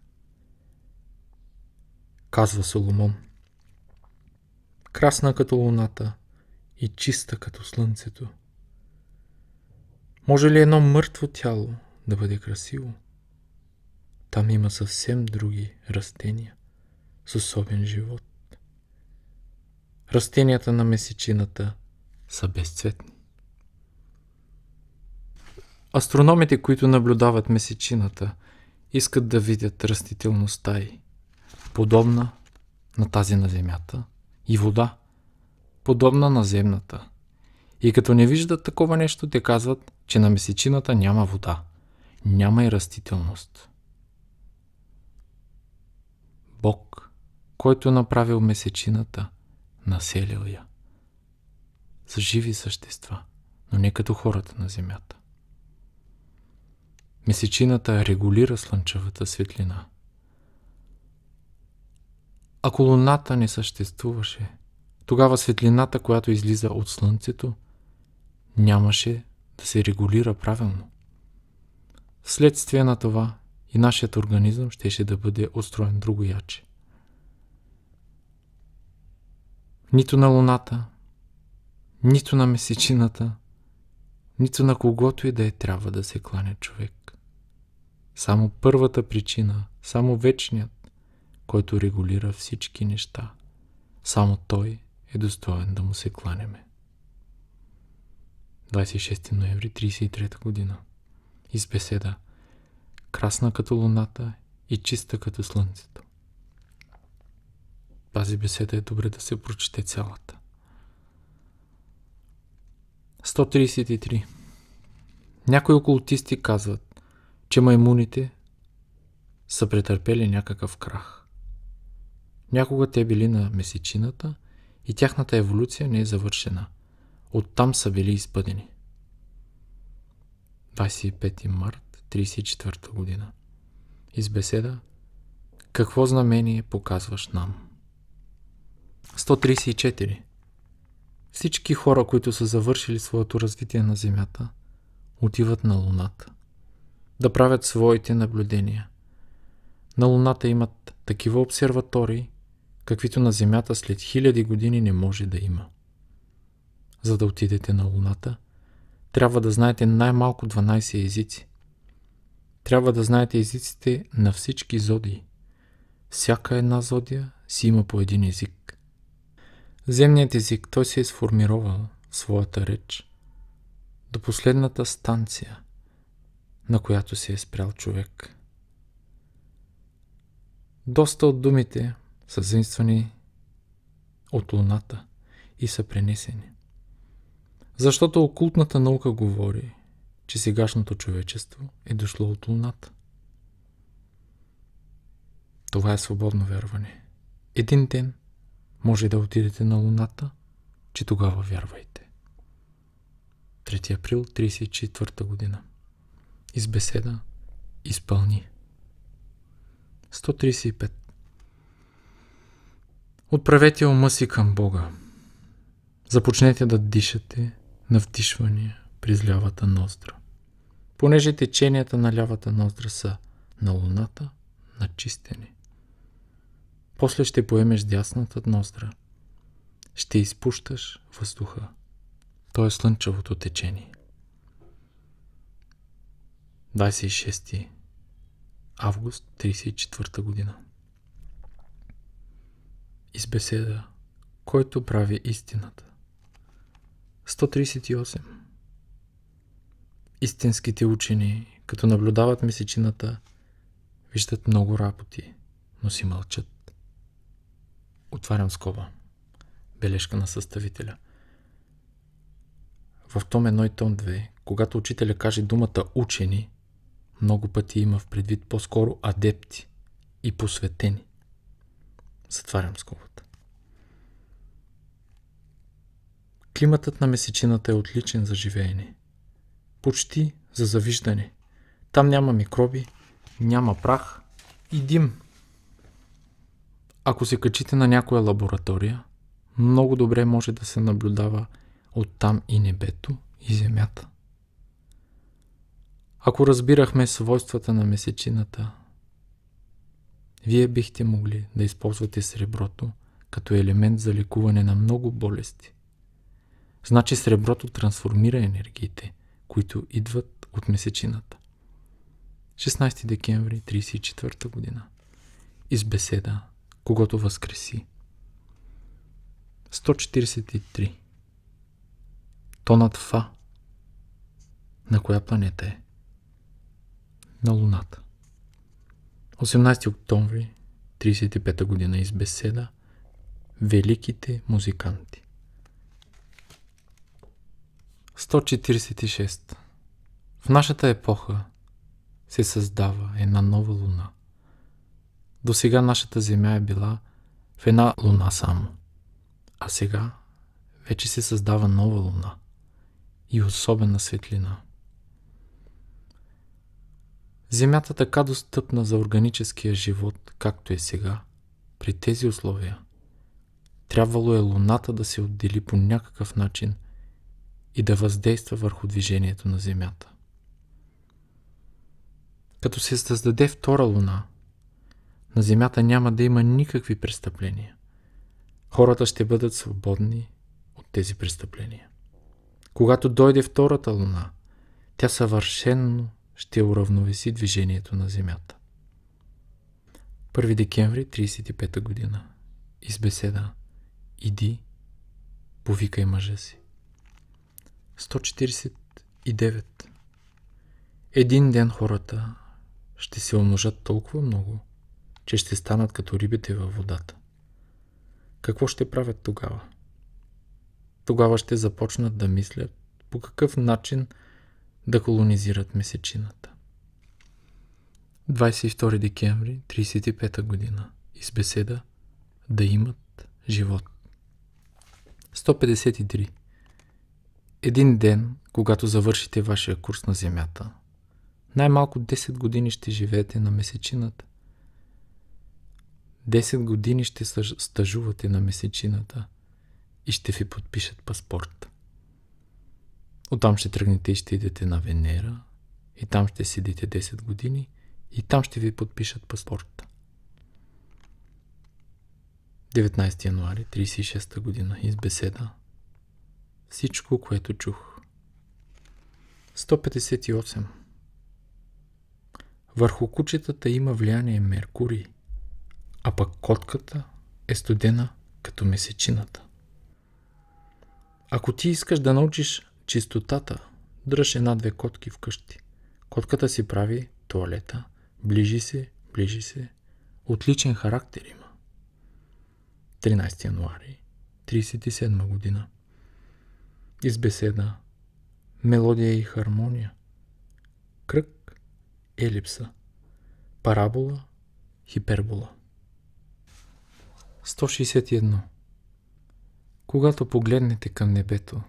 Казва Соломон. Красна като луната и чиста като слънцето. Може ли едно мъртво тяло да бъде красиво? Там има съвсем други растения с особен живот. Растенията на месечината са безцветни. Астрономите, които наблюдават месечината, искат да видят растителността й, подобна на тази на Земята, и вода, подобна на земната. И като не виждат такова нещо, те казват, че на месечината няма вода, няма и растителност. Бог, който направил месечината, населил я. За живи същества, но не като хората на земята. Месечината регулира слънчевата светлина. Ако луната не съществуваше, тогава светлината, която излиза от слънцето, нямаше да се регулира правилно. Вследствие на това и нашият организъм щеше да бъде устроен другояче. Нито на луната, нито на месечината, нито на когото и да е трябва да се кланя човек. Само първата причина, само вечният, който регулира всички неща, само той е достоен да му се кланяме. 26 ноември 1933 година. Из беседа "Красна като луната и чиста като слънцето". Тази беседа е добре да се прочете цялата. 133. Някои окултисти казват, че маймуните са претърпели някакъв крах. Някога те били на месечината и тяхната еволюция не е завършена. Оттам са били изпъдени. 25 март 1934 година. Из беседа "Какво знамение показваш нам?" 134. Всички хора, които са завършили своето развитие на Земята, отиват на Луната да правят своите наблюдения. На Луната имат такива обсерватории, каквито на Земята след 1000 години не може да има. За да отидете на Луната, трябва да знаете най-малко 12 езици. Трябва да знаете езиците на всички зодии. Всяка една зодия си има по един език. Земният език, той се е сформировал в своята реч до последната станция, на която се е спрял човек. Доста от думите са заимствани от Луната и са пренесени. Защото окултната наука говори, че сегашното човечество е дошло от Луната. Това е свободно вярване. Един ден може да отидете на Луната, че тогава вярвайте. 3 април 1934 година. Из беседа "Изпълни". 135. Отправете ума си към Бога. Започнете да дишате на вдишвания през лявата ноздра. Понеже теченията на лявата ноздра са на Луната начистени. После ще поемеш дясната ноздра. Ще изпущаш въздуха. То е слънчевото течение. 26 август 1934 година. Из беседа "Който прави истината". 138. Истинските учени, като наблюдават месечината, виждат много работи, но си мълчат. Отварям скоба. Бележка на съставителя. В том 1 и том 2, когато учителя каже думата "учени", много пъти има в предвид по-скоро адепти и посветени. Затварям скобата. Климатът на месечината е отличен за живеене. Почти за завиждане. Там няма микроби, няма прах и дим. Ако се качите на някоя лаборатория, много добре може да се наблюдава оттам и небето, и земята. Ако разбирахме свойствата на месечината, вие бихте могли да използвате среброто като елемент за лекуване на много болести. Значи среброто трансформира енергиите, които идват от месечината. 16 декември 1934 година. Из беседа "Когото възкреси". 143. Тонът Фа на коя планета е? На Луната. 18 октомври 1935 година. Из беседа "Великите музиканти". 146. В нашата епоха се създава една нова луна. До сега нашата Земя е била в една луна само, а сега вече се създава нова луна и особена светлина. Земята така достъпна за органическия живот, както е сега, при тези условия, трябвало е луната да се отдели по някакъв начин и да въздейства върху движението на Земята. Като се създаде втора луна, на Земята няма да има никакви престъпления. Хората ще бъдат свободни от тези престъпления. Когато дойде втората луна, тя съвършенно ще уравновеси движението на Земята. 1 декември 35 година. Из беседа: иди, повикай мъжа си. 149. Един ден хората ще се умножат толкова много, че ще станат като рибите във водата. Какво ще правят тогава? Тогава ще започнат да мислят по какъв начин да колонизират месечината. 22 декември 35 година. Из беседа: да имат живот. 153. Един ден, когато завършите вашия курс на Земята, най-малко 10 години ще живеете на месечината. 10 години ще стажувате на месечината и ще ви подпишат паспорт. Оттам ще тръгнете и ще идете на Венера, и там ще седите 10 години и там ще ви подпишат паспорта. 19 януари 36 година. Из беседа: всичко, което чух. 158. Върху кучетата има влияние Меркурий, а пък котката е студена като месечината. Ако ти искаш да научиш чистотата, дръж една-две котки вкъщи. Котката си прави тоалета, ближи се, отличен характер има. 13 януари 37 година. Из беседа: мелодия и хармония, кръг, елипса, парабола, хипербола. 161. Когато погледнете към небето,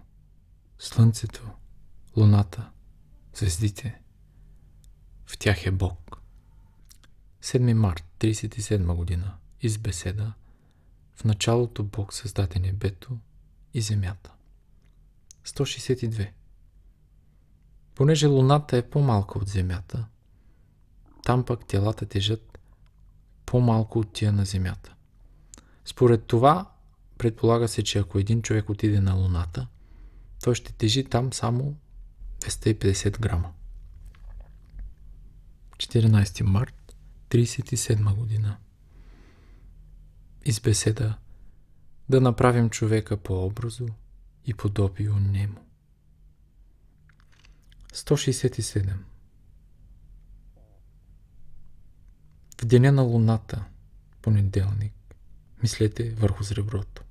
слънцето, луната, звездите, в тях е Бог. 7 март 37 година. Из беседа: в началото Бог създаде небето и земята. 162. Понеже луната е по-малка от земята, там пък телата тежат по-малко от тия на земята. Според това предполага се, че ако един човек отиде на луната, той ще тежи там само 250 грама. 14 март 37 година. Из беседа: да направим човека по образу и подобие нему. 167. В деня на луната, понеделник, мислете върху среброто.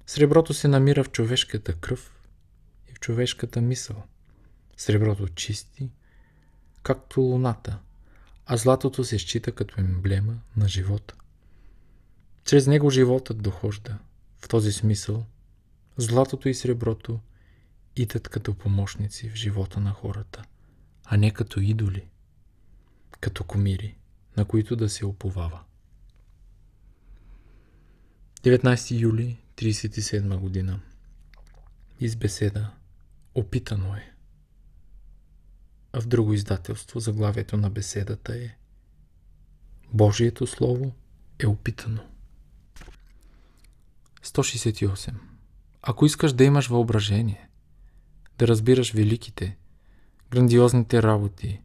Среброто се намира в човешката кръв и в човешката мисъл. Среброто чисти, както луната, а златото се счита като емблема на живота. Чрез него животът дохожда. В този смисъл златото и среброто идат като помощници в живота на хората, а не като идоли, като кумири, на които да се уповава. 19 юли 37 година. Из беседа: опитано е. А в друго издателство заглавието на беседата е: Божието Слово е опитано. 168. Ако искаш да имаш въображение, да разбираш великите, грандиозните работи,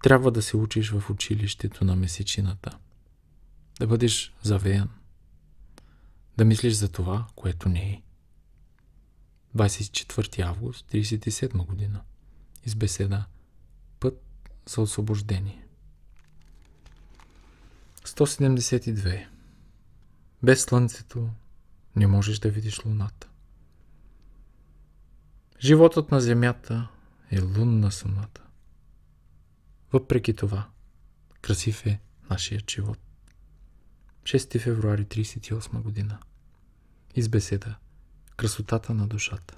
трябва да се учиш в училището на месечината, да бъдеш завеян, да мислиш за това, което не е. 24 август 37 година. Из беседа: път за освобождение. 172. Без слънцето не можеш да видиш луната. Животът на Земята е лунна соната. Въпреки това, красив е нашият живот. 6 февруари 1938 година. Из беседа "Красотата на душата".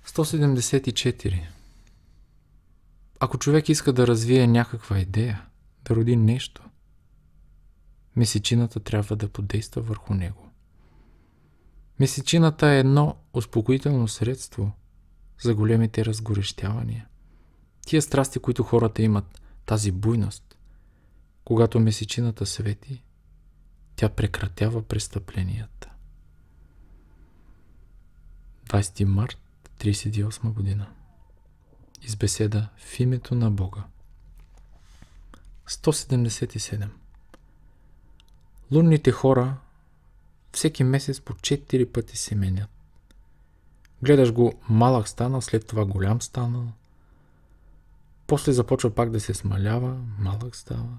174. Ако човек иска да развие някаква идея, да роди нещо, месечината трябва да подейства върху него. Месечината е едно успокоително средство за големите разгорещявания. Тия страсти, които хората имат, тази буйност, когато месечината свети, тя прекратява престъпленията. 20 март 1938 година. Из беседа "В името на Бога". 177. Лунните хора всеки месец по 4 пъти се менят. Гледаш го, малък станал, след това голям станал. После започва пак да се смалява, малък става.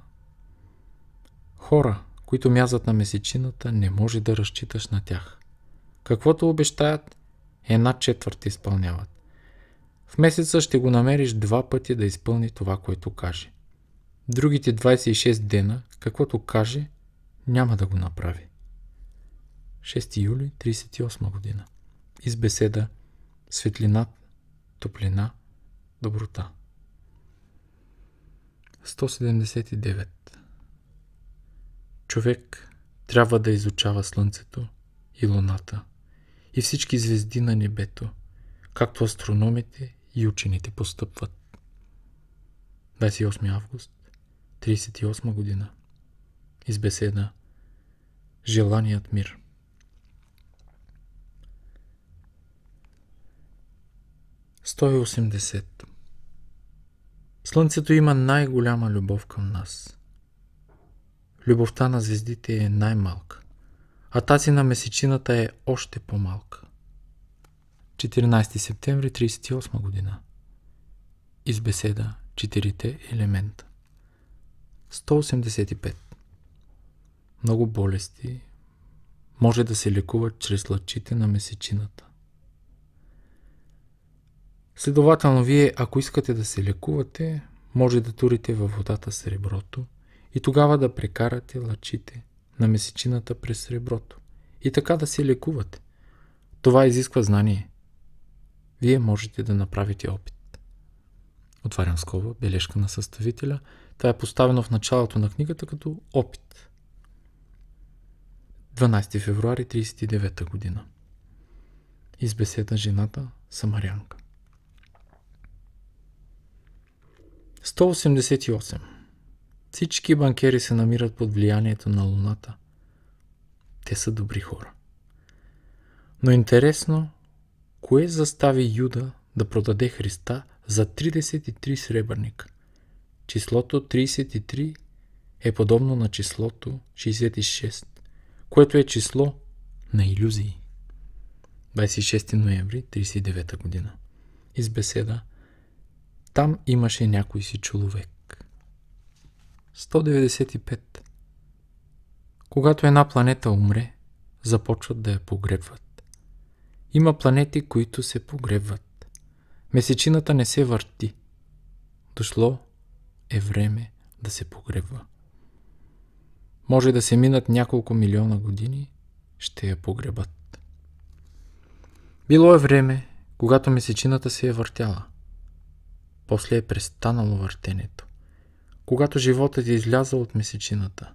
Хора, които мязат на месечината, не може да разчиташ на тях. Каквото обещаят, 1/4 изпълняват. В месеца ще го намериш 2 пъти да изпълни това, което каже. Другите 26 дена, каквото каже, няма да го направи. 6 юли 1938 година. Из беседа "Светлина, топлина, доброта". 179. Човек трябва да изучава слънцето и луната и всички звезди на небето, както астрономите и учените постъпват. 28 август 1938 година. Из беседа "Желаният мир". 180. Слънцето има най-голяма любов към нас. Любовта на звездите е най-малка, а тази на месечината е още по-малка. 14 септември 1938 година. Из беседа "Четирите елемента". 185. Много болести може да се лекуват чрез лъчите на месечината. Следователно, вие, ако искате да се лекувате, може да турите във водата среброто и тогава да прекарате лъчите на месечината през среброто и така да се лекувате. Това изисква знание. Вие можете да направите опит. Отварям скоба, бележка на съставителя. Това е поставено в началото на книгата като опит. 12 февруари 1939 година. Из беседа "Жената самарянка". 188. Всички банкери се намират под влиянието на луната. Те са добри хора. Но интересно, кое застави Юда да продаде Христа за 33 сребърника? Числото 33 е подобно на числото 66, което е число на илюзии. 26 ноември 1939 година. Из беседа "Там имаше някой си човек". 195. Когато една планета умре, започват да я погребват. Има планети, които се погребват. Месечината не се върти. Дошло е време да се погребва. Може да се минат няколко милиона години, ще я погребат. Било е време, когато месечината се е въртяла. После е престанало въртенето. Когато животът е излязъл от месечината.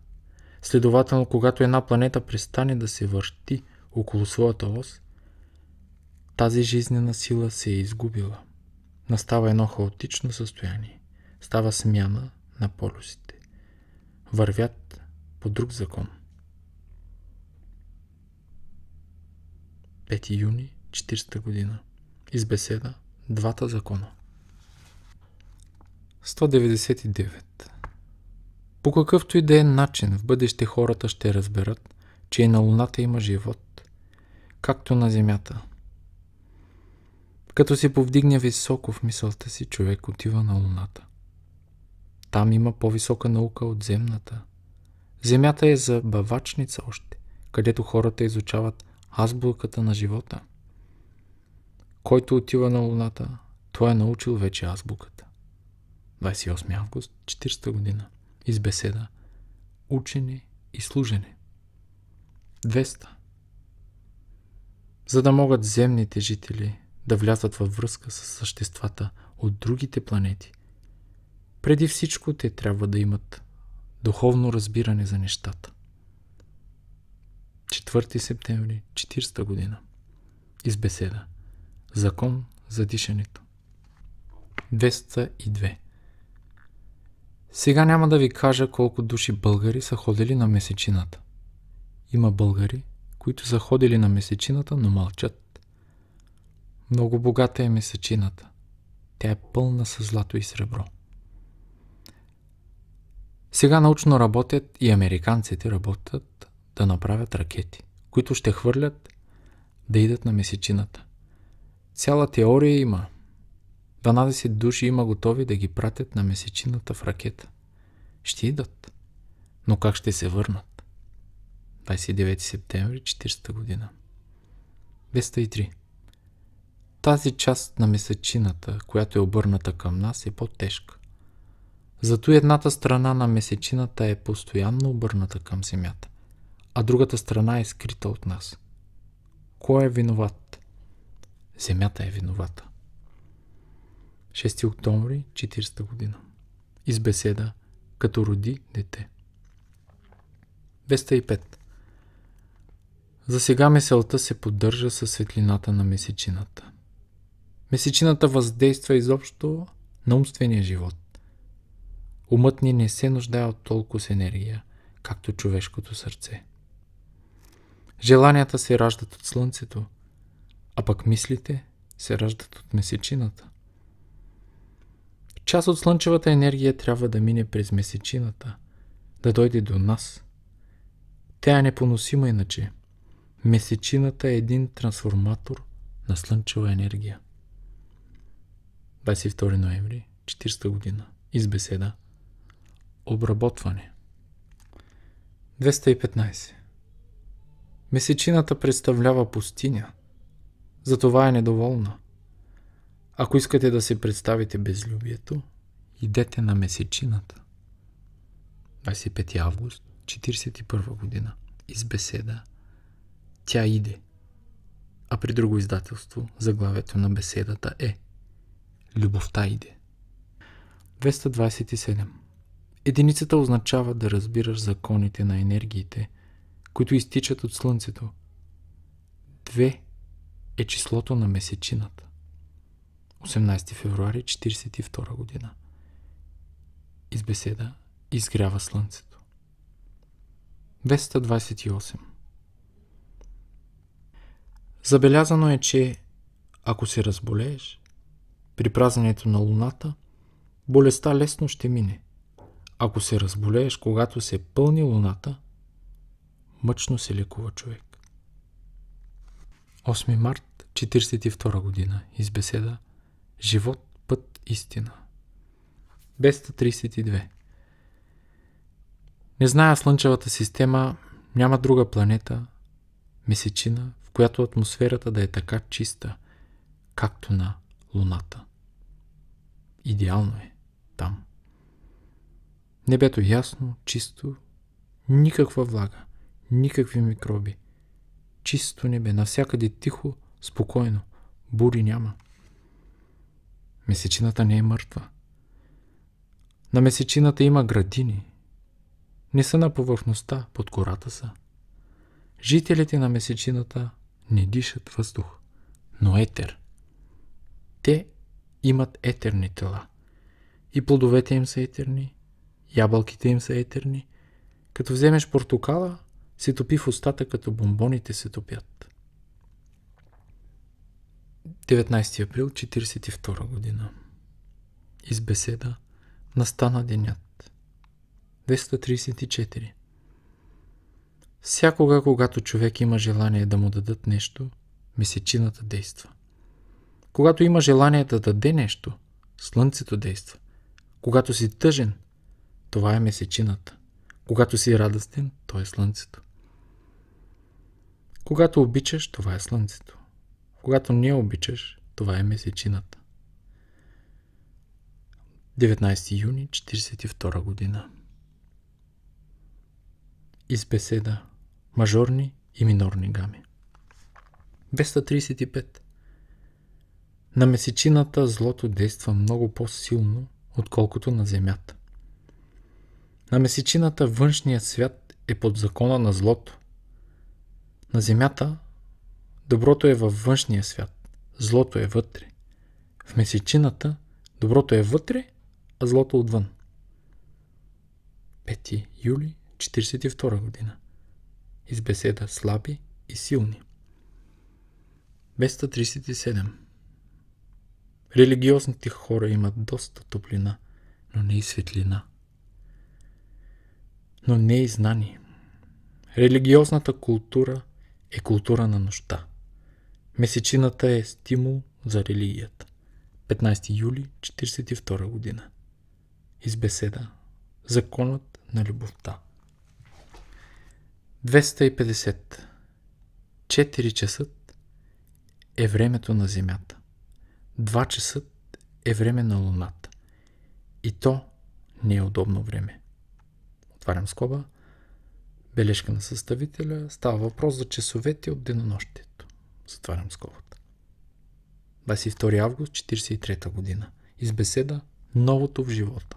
Следователно, когато една планета престане да се върти около своята ос, тази жизнена сила се е изгубила. Настава едно хаотично състояние. Става смяна на полюсите. Вървят по друг закон. 5 юни 1940 година. Из беседа "Двата закона". 199. По какъвто и да е начин в бъдеще хората ще разберат, че и на луната има живот, както на земята. Като се повдигне високо в мисълта си, човек отива на луната. Там има по-висока наука от земната. Земята е за бавачница още, където хората изучават азбуката на живота. Който отива на Луната, той е научил вече азбуката. 28 август 40 година. Избеседа. Учене и служене. 200. За да могат земните жители да влязат във връзка с съществата от другите планети, преди всичко те трябва да имат духовно разбиране за нещата. 4 септември 40 година. Избеседа. Закон за дишането. 202. Сега няма да ви кажа колко души българи са ходили на месечината. Има българи, които са ходили на месечината, но мълчат. Много богата е месечината. Тя е пълна с злато и сребро. Сега научно работят и американците работят да направят ракети, които ще хвърлят да идат на месечината. Цяла теория има. 12 души има готови да ги пратят на месечината в ракета. Ще идат. Но как ще се върнат? 29 септември 40 година. 203. Тази част на месечината, която е обърната към нас, е по-тежка. Зато едната страна на месечината е постоянно обърната към Земята, а другата страна е скрита от нас. Кой е виноват? Земята е виновата. 6 октомври 40 година. Избеседа, като роди дете. 205. За сега мисълта се поддържа със светлината на месечината. Месечината въздейства изобщо на умствения живот. Умът ни не се нуждае от толкова с енергия, както човешкото сърце. Желанията се раждат от слънцето, а пък мислите се раждат от месечината. Част от слънчевата енергия трябва да мине през месечината, да дойде до нас. Тя е непоносима иначе. Месечината е един трансформатор на слънчева енергия. 22 ноември 40 година. Избеседа. Обработване. 215. Месечината представлява пустиня, затова е недоволна. Ако искате да се представите безлюбието, идете на месечината. 25 август 41 година. Избеседа. Тя иде. А при друго издателство заглавието на беседата е Любовта иде. 227. Единицата означава да разбираш законите на енергиите, които изтичат от Слънцето. 2 е числото на месечината. 18 февруари 42 година. Избеседа. Изгрява Слънцето. 228. Забелязано е, че ако се разболееш, при празненето на Луната, болестта лесно ще мине. Ако се разболееш, когато се пълни Луната, мъчно се лекува човек. 8 март 42 година. Избеседа. Живот, път, истина. 232. Не зная Слънчевата система, няма друга планета, месечина, в която атмосферата да е така чиста, както на Луната. Идеално е там. Небето ясно, чисто, никаква влага, никакви микроби. Чисто небе, навсякъде тихо, спокойно, бури няма. Месечината не е мъртва. На месечината има градини. Не са на повърхността, под кората са. Жителите на месечината не дишат въздух, но етер. Те имат етерни тела. И плодовете им са етерни, ябълките им са етерни. Като вземеш портокала, се топи в устата, като бомбоните се топят. 19 април 42 година. Избеседа. Настана денят. 234. Всякога, когато човек има желание да му дадат нещо, месечината действа. Когато има желание да даде нещо, Слънцето действа. Когато си тъжен, това е месечината. Когато си радостен, то е Слънцето. Когато обичаш, това е Слънцето. Когато не обичаш, Това е месечината. 19 юни 1942 година. Из беседа мажорни и минорни гами. 235. На месечината злото действа много по-силно, отколкото на земята. На месечината външният свят е под закона на злото. На земята доброто е във външния свят, злото е вътре. В месечината доброто е вътре, а злото отвън. 5 юли 1942 година. Из беседа слаби и силни. 237. Религиозните хора имат доста топлина, но не и светлина. Но не и знание. Религиозната култура е култура на нощта. Месечината е стимул за религията. 15 юли 1942 година. Из беседа законът на любовта. 250. 4 часа е времето на Земята. 2 часа е време на Луната. И то не е удобно време. Отварям скоба. Бележка на съставителя. Става въпрос за часовете от денонощието. Затварям скобата. 22 август 1943 година. Из беседа новото в живота.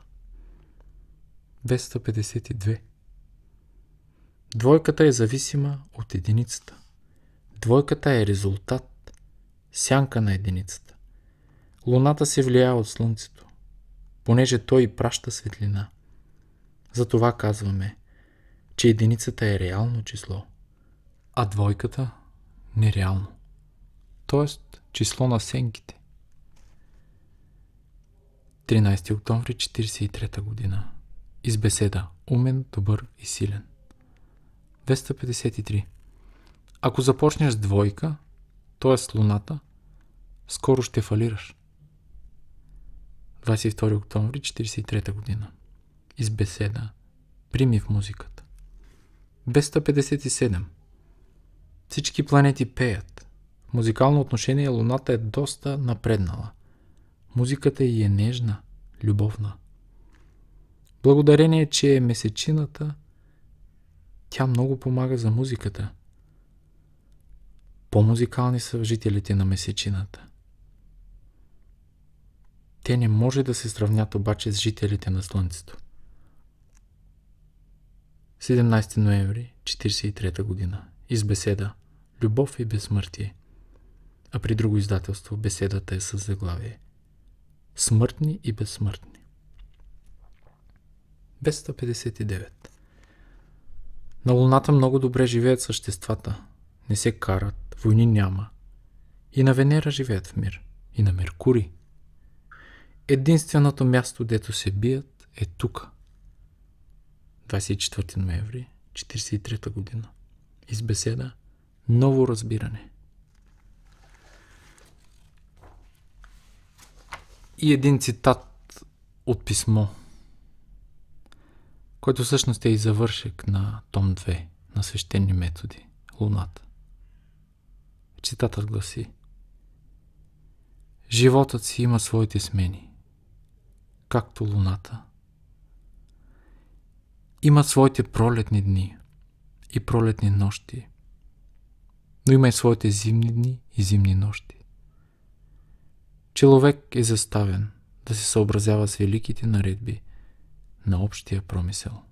252. Двойката е зависима от единицата. Двойката е резултат, сянка на единицата. Луната се влияе от Слънцето, понеже той праща светлина. Затова казваме, че единицата е реално число, а двойката нереално. Тоест число на сенките. 13 октомври 1943 година. Из беседа умен, добър и силен. 253. Ако започнеш с двойка, т.е. с Луната, скоро ще фалираш. 22 октомври 1943 година. Из беседа прими в музиката. 257. Всички планети пеят. В музикално отношение Луната е доста напреднала. Музиката й е нежна, любовна. Благодарение, че е месечината, тя много помага за музиката. По-музикални са жителите на месечината. Те не може да се сравнят обаче с жителите на Слънцето. 17 ноември 1943 година. Из беседа Любов и безсмъртие. А при друго издателство беседата е със заглавие Смъртни и безсмъртни. 259. На Луната много добре живеят съществата. Не се карат, войни няма. И на Венера живеят в мир. И на Меркурий. Единственото място, дето се бият, е тук. 24 ноември 1943 година. Из беседа Ново разбиране. И един цитат от писмо, който всъщност е и завършек на том 2 на свещени методи, Луната. Цитатът гласи: животът си има своите смени, както Луната. Има своите пролетни дни и пролетни нощи, но има и своите зимни дни и зимни нощи. Човек е заставен да се съобразява с великите наредби на общия промисъл.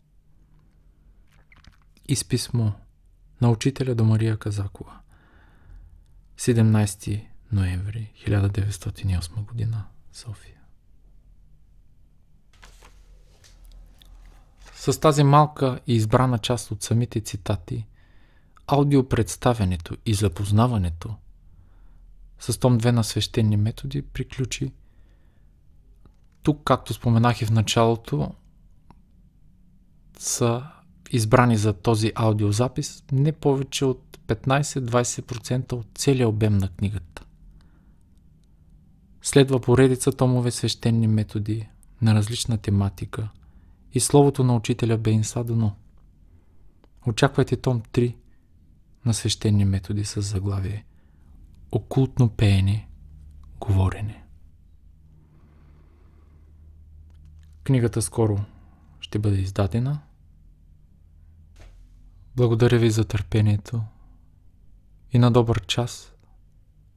Из писмо на учителя до Мария Казакова. 17 ноември 1908 година, София. С тази малка и избрана част от самите цитати, аудиопредставянето и запознаването с том 2 на свещени методи приключи. Тук, както споменах и в началото, са избрани за този аудиозапис не повече от 15-20% от целия обем на книгата. Следва поредица томове свещени методи на различна тематика и словото на учителя бе инсадено. Очаквайте том 3 на свещени методи с заглавие Окултно пеене, говорене. Книгата скоро ще бъде издадена. Благодаря ви за търпението и на добър час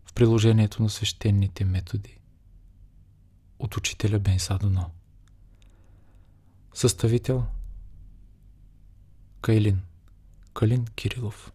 в приложението на свещените методи от учителя Бенса Доно. Съставител Калин Кирилов.